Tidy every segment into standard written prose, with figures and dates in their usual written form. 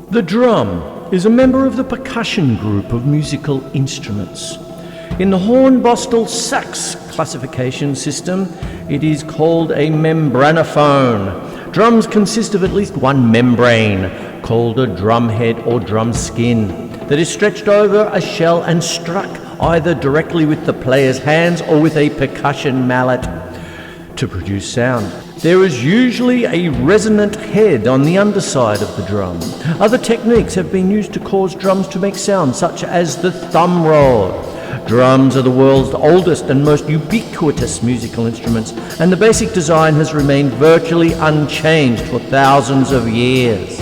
The drum is a member of the percussion group of musical instruments. In the horn-bostel sax classification system, it is called a membranophone. Drums consist of at least one membrane, called a drum head or drum skin, that is stretched over a shell and struck either directly with the player's hands or with a percussion mallet to produce sound. There is usually a resonant head on the underside of the drum. Other techniques have been used to cause drums to make sound, such as the thumb roll. Drums are the world's oldest and most ubiquitous musical instruments, and the basic design has remained virtually unchanged for thousands of years.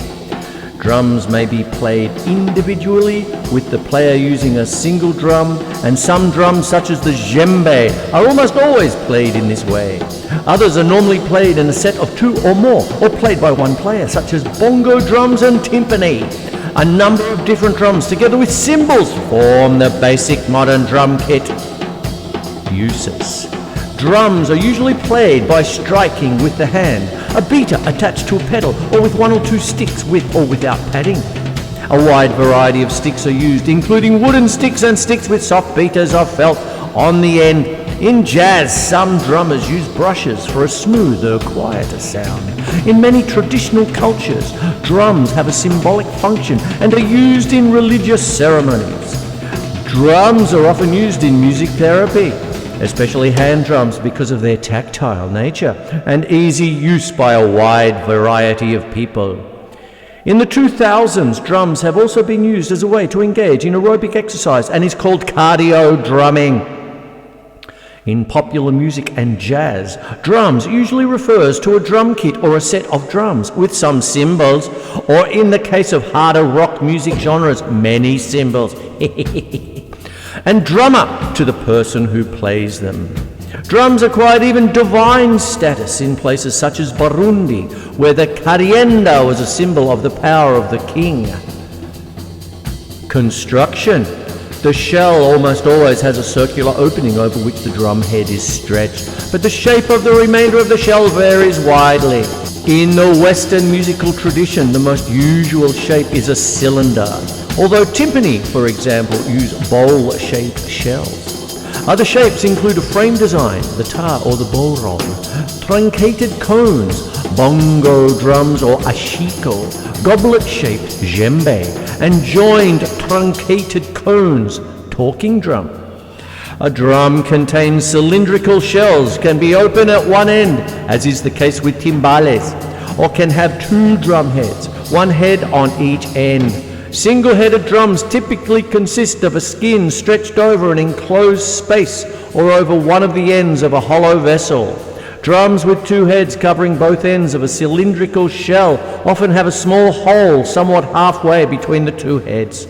Drums may be played individually, with the player using a single drum, and some drums, such as the djembe, are almost always played in this way. Others are normally played in a set of two or more, or played by one player, such as bongo drums and timpani. A number of different drums, together with cymbals, form the basic modern drum kit. Uses. Drums are usually played by striking with the hand, a beater attached to a pedal, or with one or two sticks with or without padding. A wide variety of sticks are used, including wooden sticks and sticks with soft beaters of felt on the end. In jazz, some drummers use brushes for a smoother, quieter sound. In many traditional cultures, drums have a symbolic function and are used in religious ceremonies. Drums are often used in music therapy, especially hand drums, because of their tactile nature and easy use by a wide variety of people. In the 2000s, drums have also been used as a way to engage in aerobic exercise and is called cardio drumming. In popular music and jazz, drums usually refers to a drum kit or a set of drums with some cymbals, or in the case of harder rock music genres, many cymbals. And drummer to the person who plays them. Drums acquired even divine status in places such as Burundi, where the carienda was a symbol of the power of the king. Construction. The shell almost always has a circular opening over which the drum head is stretched, but the shape of the remainder of the shell varies widely. In the Western musical tradition, the most usual shape is a cylinder, although timpani, for example, use bowl-shaped shells. Other shapes include a frame design, the tar or the boron, truncated cones, bongo drums or ashiko, goblet-shaped djembe, and joined truncated cones, talking drum. A drum contains cylindrical shells, can be open at one end, as is the case with timbales, or can have two drum heads, one head on each end. Single-headed drums typically consist of a skin stretched over an enclosed space or over one of the ends of a hollow vessel. Drums with two heads covering both ends of a cylindrical shell often have a small hole somewhat halfway between the two heads.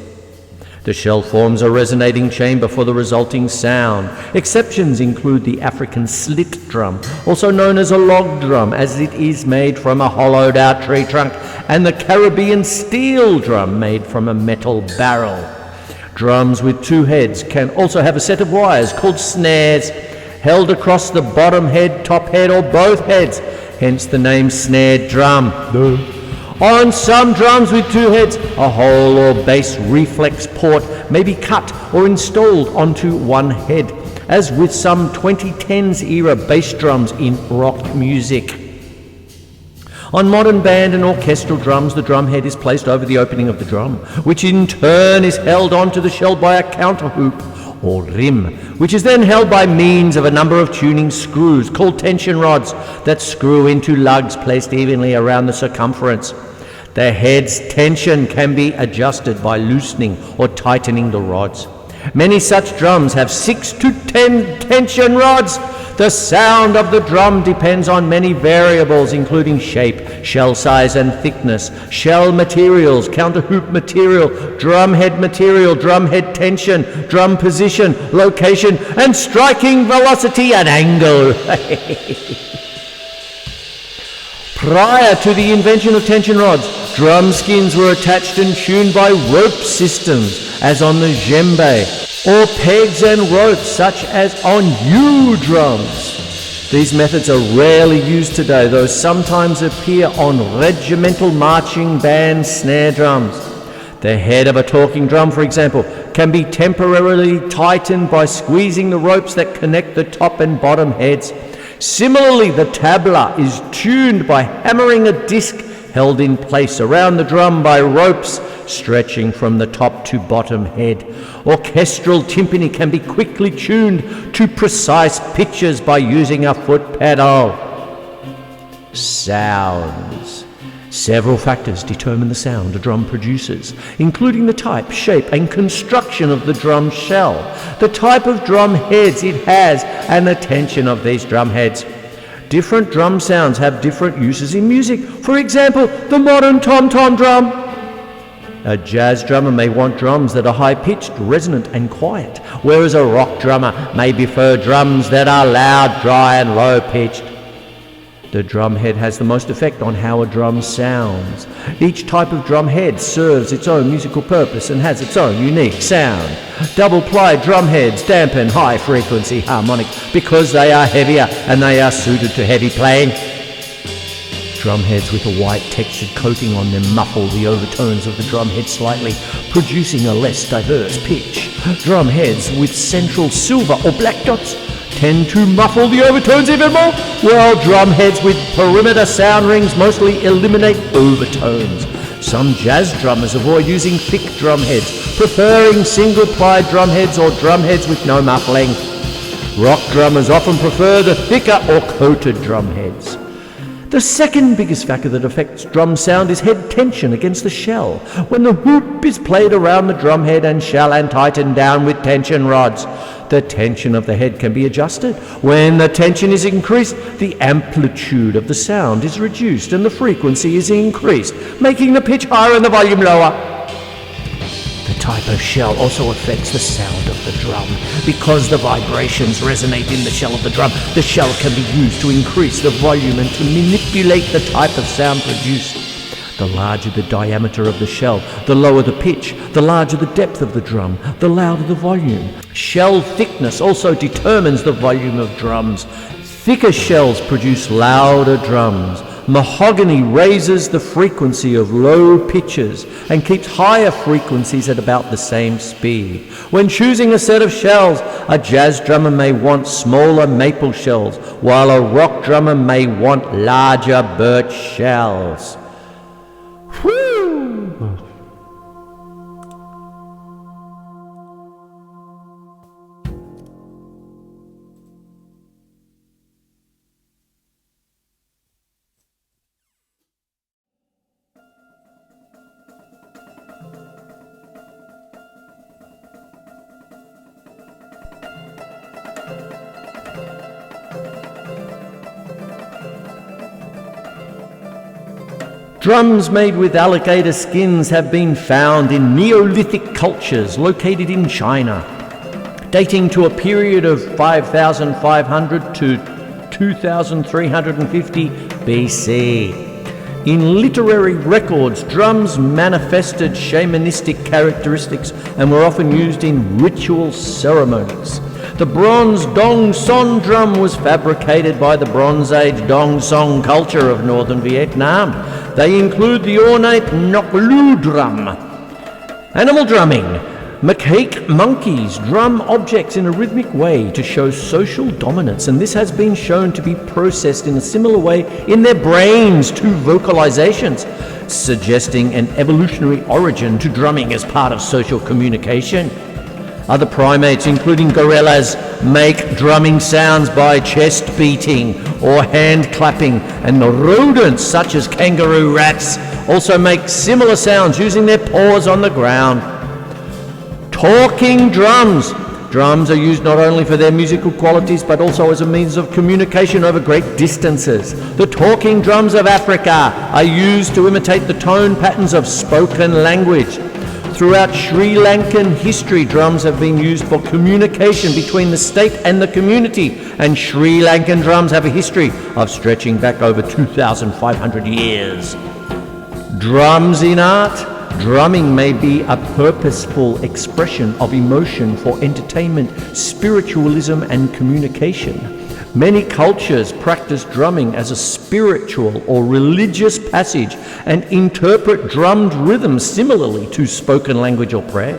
The shell forms a resonating chamber for the resulting sound. Exceptions include the African slit drum, also known as a log drum, as it is made from a hollowed-out tree trunk, and the Caribbean steel drum made from a metal barrel. Drums with two heads can also have a set of wires called snares, held across the bottom head, top head, or both heads, hence the name snared drum. On some drums with two heads, a hole or bass reflex port may be cut or installed onto one head, as with some 2010s era bass drums in rock music. On modern band and orchestral drums, the drum head is placed over the opening of the drum, which in turn is held onto the shell by a counter hoop or rim, which is then held by means of a number of tuning screws called tension rods that screw into lugs placed evenly around the circumference. The head's tension can be adjusted by loosening or tightening the rods. Many such drums have 6 to 10 tension rods. The sound of the drum depends on many variables, including shape, shell size and thickness, shell materials, counter hoop material, drum head tension, drum position, location, and striking velocity and angle. Prior to the invention of tension rods, drum skins were attached and tuned by rope systems, as on the djembe, or pegs and ropes, such as on U drums. These methods are rarely used today, though sometimes appear on regimental marching band snare drums. The head of a talking drum, for example, can be temporarily tightened by squeezing the ropes that connect the top and bottom heads. Similarly, the tabla is tuned by hammering a disc held in place around the drum by ropes stretching from the top to bottom head. Orchestral timpani can be quickly tuned to precise pitches by using a foot pedal. Sounds. Several factors determine the sound a drum produces, including the type, shape, and construction of the drum shell, the type of drum heads it has, and the tension of these drum heads. Different drum sounds have different uses in music. For example, the modern tom-tom drum. A jazz drummer may want drums that are high-pitched, resonant, and quiet, whereas a rock drummer may prefer drums that are loud, dry, and low-pitched. The drum head has the most effect on how a drum sounds. Each type of drum head serves its own musical purpose and has its own unique sound. Double-ply drum heads dampen high-frequency harmonic because they are heavier and they are suited to heavy playing. Drum heads with a white textured coating on them muffle the overtones of the drum head slightly, producing a less diverse pitch. Drum heads with central silver or black dots tend to muffle the overtones even more, while drum heads with perimeter sound rings mostly eliminate overtones. Some jazz drummers avoid using thick drum heads, preferring single-ply drum heads or drum heads with no muffling. Rock drummers often prefer the thicker or coated drum heads. The second biggest factor that affects drum sound is head tension against the shell. When the hoop is played around the drum head and shell and tightened down with tension rods, the tension of the head can be adjusted. When the tension is increased, the amplitude of the sound is reduced and the frequency is increased, making the pitch higher and the volume lower. The type of shell also affects the sound of the drum. Because the vibrations resonate in the shell of the drum, the shell can be used to increase the volume and to manipulate the type of sound produced. The larger the diameter of the shell, the lower the pitch, the larger the depth of the drum, the louder the volume. Shell thickness also determines the volume of drums. Thicker shells produce louder drums. Mahogany raises the frequency of low pitches and keeps higher frequencies at about the same speed. When choosing a set of shells, a jazz drummer may want smaller maple shells, while a rock drummer may want larger birch shells. Whew! Drums made with alligator skins have been found in Neolithic cultures located in China, dating to a period of 5,500 to 2,350 BC. In literary records, drums manifested shamanistic characteristics and were often used in ritual ceremonies. The bronze Dong Son drum was fabricated by the Bronze Age Dong Song culture of northern Vietnam. They include the ornate Ngoc Lu drum. Animal drumming. Macaque monkeys drum objects in a rhythmic way to show social dominance, and this has been shown to be processed in a similar way in their brains to vocalizations, suggesting an evolutionary origin to drumming as part of social communication. Other primates, including gorillas, make drumming sounds by chest beating or hand clapping, and rodents such as kangaroo rats also make similar sounds using their paws on the ground. Talking drums. Drums are used not only for their musical qualities but also as a means of communication over great distances. The talking drums of Africa are used to imitate the tone patterns of spoken language. Throughout Sri Lankan history, drums have been used for communication between the state and the community, and Sri Lankan drums have a history of stretching back over 2,500 years. Drums in art. Drumming may be a purposeful expression of emotion for entertainment, spiritualism, and communication. Many cultures practice drumming as a spiritual or religious passage and interpret drummed rhythms similarly to spoken language or prayer.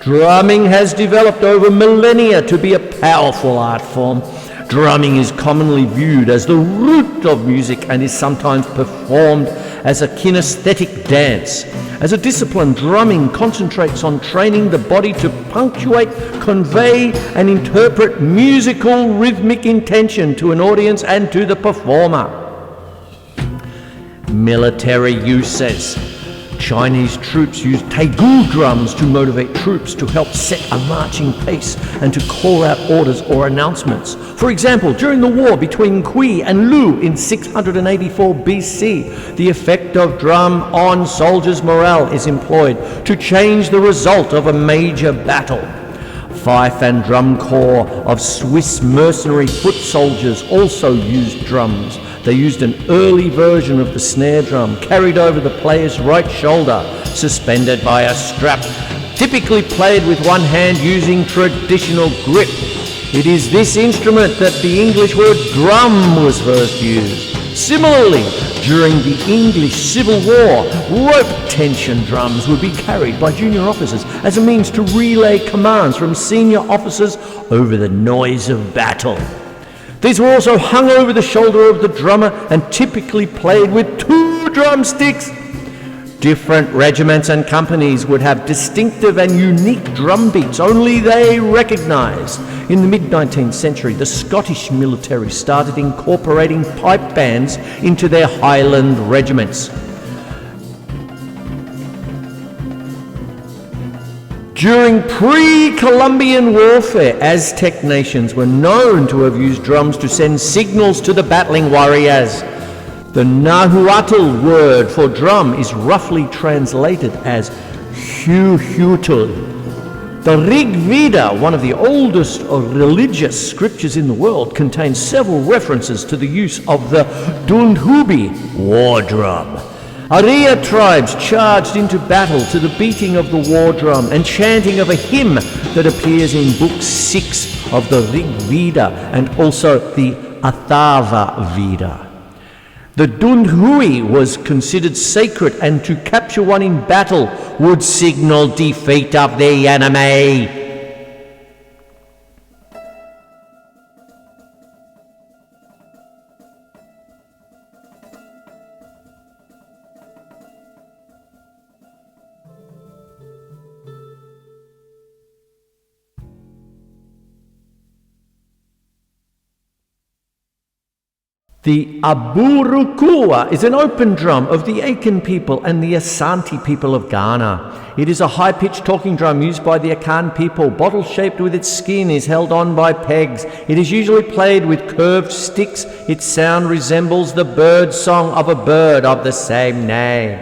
Drumming has developed over millennia to be a powerful art form. Drumming is commonly viewed as the root of music and is sometimes performed as a kinesthetic dance. As a discipline, drumming concentrates on training the body to punctuate, convey, and interpret musical rhythmic intention to an audience and to the performer. Military uses. Chinese troops use taigul drums to motivate troops to help set a marching pace and to call out orders or announcements. For example, during the war between Qi and Lu in 684 BC, the effect of drum on soldiers' morale is employed to change the result of a major battle. Fife and drum corps of Swiss mercenary foot soldiers also used drums. They used an early version of the snare drum carried over the player's right shoulder, suspended by a strap, typically played with one hand using traditional grip. It is this instrument that the English word drum was first used. Similarly, during the English Civil War, rope tension drums would be carried by junior officers as a means to relay commands from senior officers over the noise of battle. These were also hung over the shoulder of the drummer and typically played with 2 drumsticks. Different regiments and companies would have distinctive and unique drum beats only they recognised. In the mid-19th century, the Scottish military started incorporating pipe bands into their Highland regiments. During pre-Columbian warfare, Aztec nations were known to have used drums to send signals to the battling warriors. The Nahuatl word for drum is roughly translated as Huhutul. The Rig Veda, one of the oldest religious scriptures in the world, contains several references to the use of the Dundhubi war drum. Arya tribes charged into battle to the beating of the war drum and chanting of a hymn that appears in Book 6 of the Rig Veda and also the Atharva Veda. The Dundhui was considered sacred, and to capture one in battle would signal defeat of the enemy. The Aburukua is an open drum of the Akan people and the Asante people of Ghana. It is a high-pitched talking drum used by the Akan people. Bottle-shaped with its skin, is held on by pegs. It is usually played with curved sticks. Its sound resembles the bird song of a bird of the same name.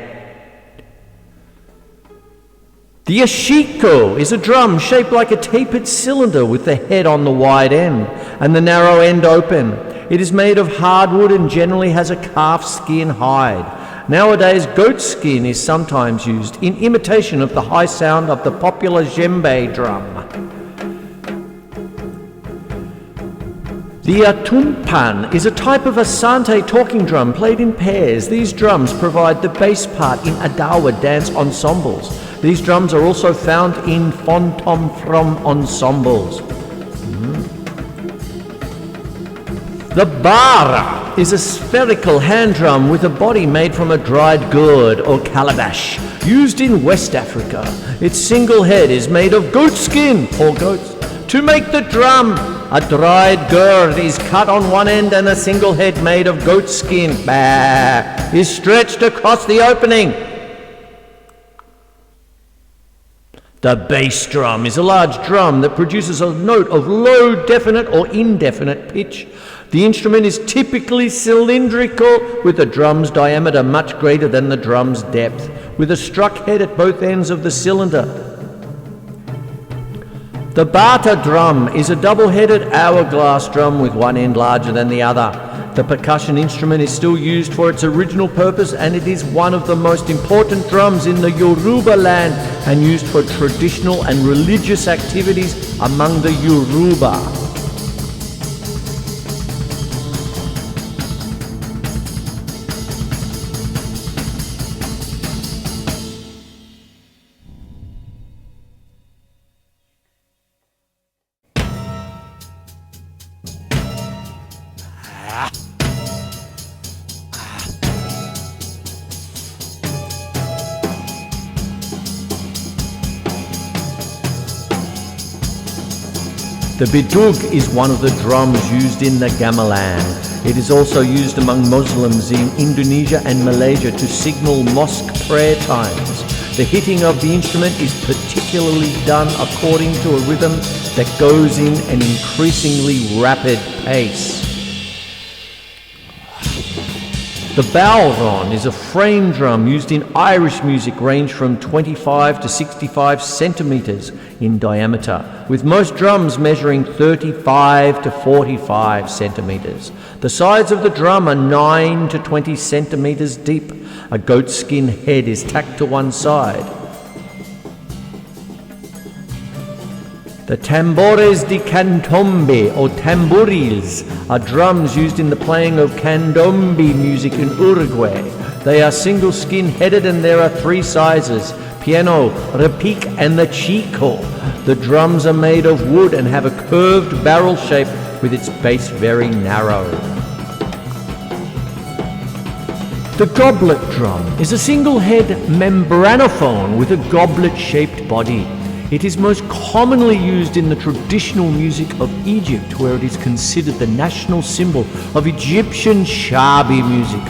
The ashiko is a drum shaped like a tapered cylinder with the head on the wide end and the narrow end open. It is made of hardwood and generally has a calf skin hide. Nowadays, goat skin is sometimes used in imitation of the high sound of the popular djembe drum. The atumpan is a type of Asante talking drum played in pairs. These drums provide the bass part in Adawa dance ensembles. These drums are also found in Fontom from ensembles. The bara is a spherical hand drum with a body made from a dried gourd or calabash, used in West Africa. Its single head is made of goat skin or goats. To make the drum, a dried gourd is cut on one end and a single head made of goat skin is stretched across the opening. The bass drum is a large drum that produces a note of low, definite or indefinite pitch. The instrument is typically cylindrical, with the drum's diameter much greater than the drum's depth, with a struck head at both ends of the cylinder. The bata drum is a double-headed hourglass drum with one end larger than the other. The percussion instrument is still used for its original purpose, and it is one of the most important drums in the Yoruba land and used for traditional and religious activities among the Yoruba. The bidug is one of the drums used in the gamelan. It is also used among Muslims in Indonesia and Malaysia to signal mosque prayer times. The hitting of the instrument is particularly done according to a rhythm that goes in an increasingly rapid pace. The bowron is a frame drum used in Irish music, range from 25 to 65 centimetres in diameter, with most drums measuring 35 to 45 centimetres. The sides of the drum are 9 to 20 centimetres deep. A goatskin head is tacked to one side. The tambores de candombe, or tamborils, are drums used in the playing of candombe music in Uruguay. They are single skin-headed and there are three sizes: piano, repique and the chico. The drums are made of wood and have a curved barrel shape with its base very narrow. The goblet drum is a single-head membranophone with a goblet-shaped body. It is most commonly used in the traditional music of Egypt, where it is considered the national symbol of Egyptian shabi music.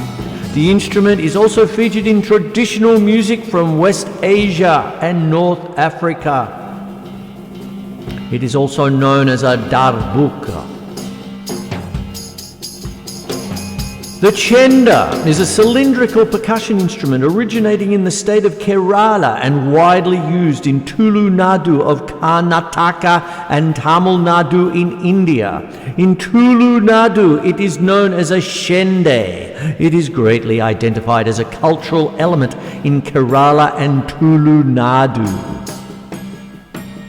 The instrument is also featured in traditional music from West Asia and North Africa. It is also known as a darbuka. The chenda is a cylindrical percussion instrument originating in the state of Kerala and widely used in Tulu Nadu of Karnataka and Tamil Nadu in India. In Tulu Nadu, it is known as a shende. It is greatly identified as a cultural element in Kerala and Tulu Nadu.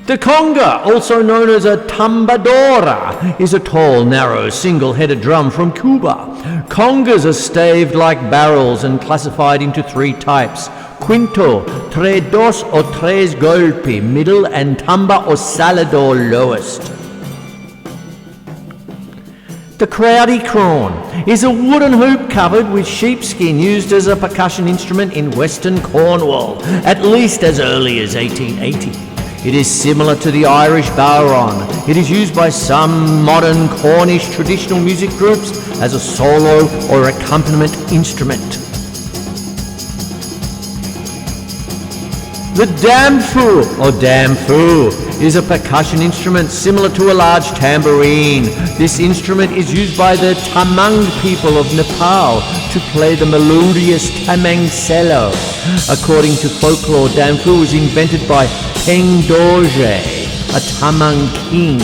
The conga, also known as a tambadora, is a tall, narrow, single-headed drum from Cuba. Congas are staved like barrels and classified into three types: quinto, tres dos or tres golpe, middle, and tamba or salador, lowest. The crowdy crone is a wooden hoop covered with sheepskin used as a percussion instrument in Western Cornwall, at least as early as 1880. It is similar to the Irish bowron. It is used by some modern Cornish traditional music groups as a solo or accompaniment instrument. The damfu, or damfu, is a percussion instrument similar to a large tambourine. This instrument is used by the Tamang people of Nepal to play the melodious tamang cello. According to folklore, damfu was invented by Peng Dorje, a Tamang king.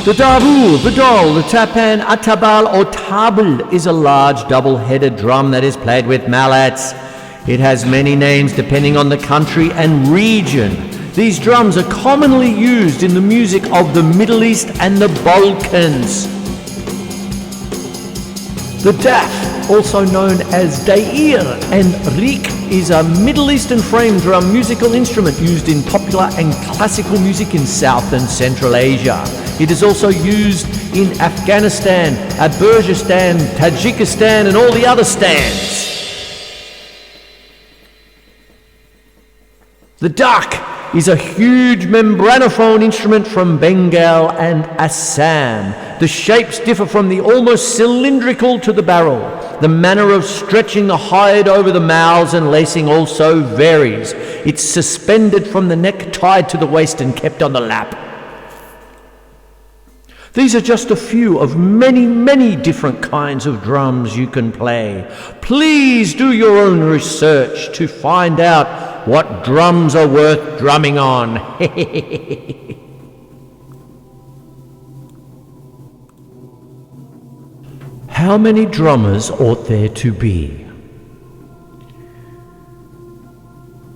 The dabu, the dol, the tapan, atabal or tabl is a large double-headed drum that is played with mallets. It has many names depending on the country and region. These drums are commonly used in the music of the Middle East and the Balkans. The daf, also known as dair and rik, is a Middle Eastern frame drum musical instrument used in popular and classical music in South and Central Asia. It is also used in Afghanistan, Azerbaijan, Tajikistan, and all the other stands. The dak is a huge membranophone instrument from Bengal and Assam. The shapes differ from the almost cylindrical to the barrel. The manner of stretching the hide over the mouths and lacing also varies. It's suspended from the neck, tied to the waist, and kept on the lap. These are just a few of many, many different kinds of drums you can play. Please do your own research to find out what drums are worth drumming on. How many drummers ought there to be?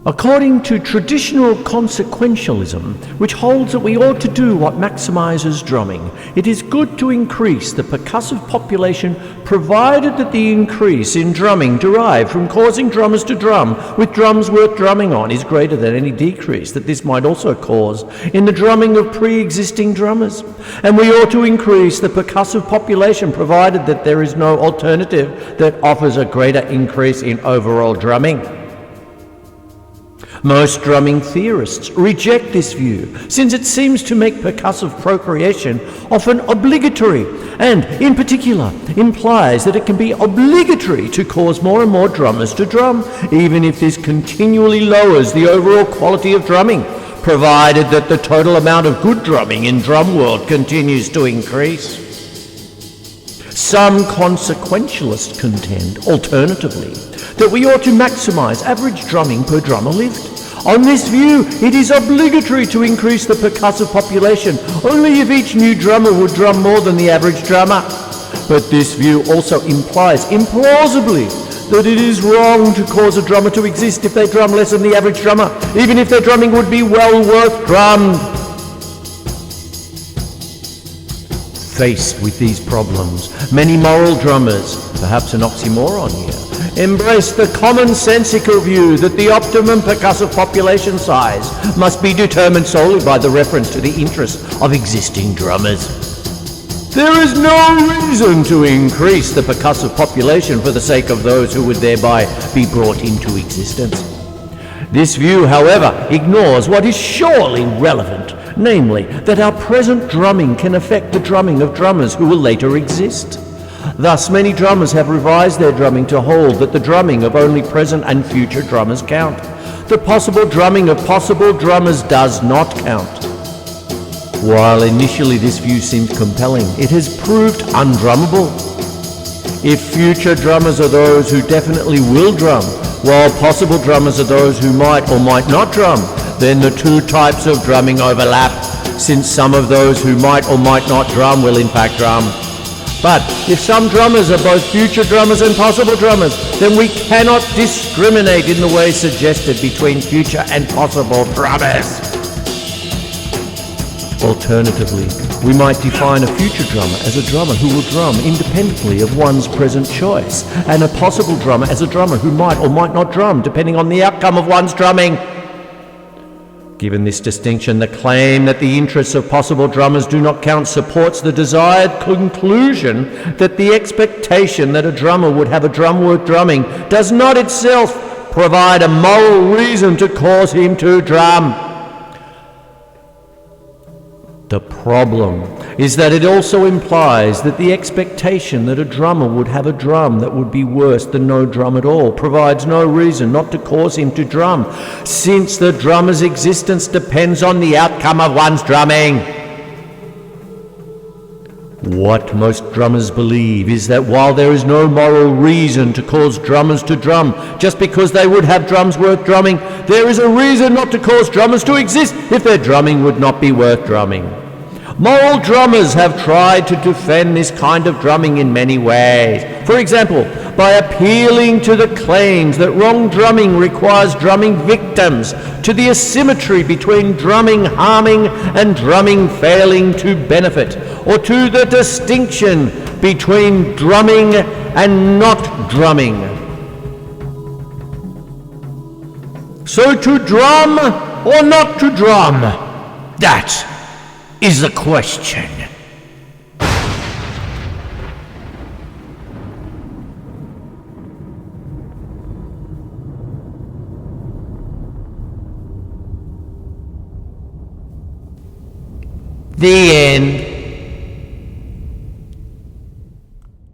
According to traditional consequentialism, which holds that we ought to do what maximizes drumming, it is good to increase the percussive population, provided that the increase in drumming derived from causing drummers to drum with drums worth drumming on is greater than any decrease that this might also cause in the drumming of pre-existing drummers. And we ought to increase the percussive population, provided that there is no alternative that offers a greater increase in overall drumming. Most drumming theorists reject this view, since it seems to make percussive procreation often obligatory, and, in particular, implies that it can be obligatory to cause more and more drummers to drum, even if this continually lowers the overall quality of drumming, provided that the total amount of good drumming in drum world continues to increase. Some consequentialists contend, alternatively, that we ought to maximize average drumming per drummer lived. On this view, it is obligatory to increase the percussive population only if each new drummer would drum more than the average drummer. But this view also implies, implausibly, that it is wrong to cause a drummer to exist if they drum less than the average drummer, even if their drumming would be well worth drummed. Faced with these problems, many moral drummers, perhaps an oxymoron here, embrace the commonsensical view that the optimum percussive population size must be determined solely by the reference to the interests of existing drummers. There is no reason to increase the percussive population for the sake of those who would thereby be brought into existence. This view, however, ignores what is surely relevant, namely, that our present drumming can affect the drumming of drummers who will later exist. Thus, many drummers have revised their drumming to hold that the drumming of only present and future drummers count. The possible drumming of possible drummers does not count. While initially this view seemed compelling, it has proved undrummable. If future drummers are those who definitely will drum, while possible drummers are those who might or might not drum, then the two types of drumming overlap, since some of those who might or might not drum will in fact drum. But if some drummers are both future drummers and possible drummers, then we cannot discriminate in the way suggested between future and possible drummers. Alternatively, we might define a future drummer as a drummer who will drum independently of one's present choice, and a possible drummer as a drummer who might or might not drum, depending on the outcome of one's drumming. Given this distinction, the claim that the interests of possible drummers do not count supports the desired conclusion that the expectation that a drummer would have a drum worth drumming does not itself provide a moral reason to cause him to drum. The problem is that it also implies that the expectation that a drummer would have a drum that would be worse than no drum at all provides no reason not to cause him to drum, since the drummer's existence depends on the outcome of one's drumming. What most drummers believe is that while there is no moral reason to cause drummers to drum just because they would have drums worth drumming, there is a reason not to cause drummers to exist if their drumming would not be worth drumming. Moral drummers have tried to defend this kind of drumming in many ways. For example, by appealing to the claims that wrong drumming requires drumming victims, to the asymmetry between drumming harming and drumming failing to benefit, or to the distinction between drumming and not drumming. So to drum or not to drum? That is the question. The end.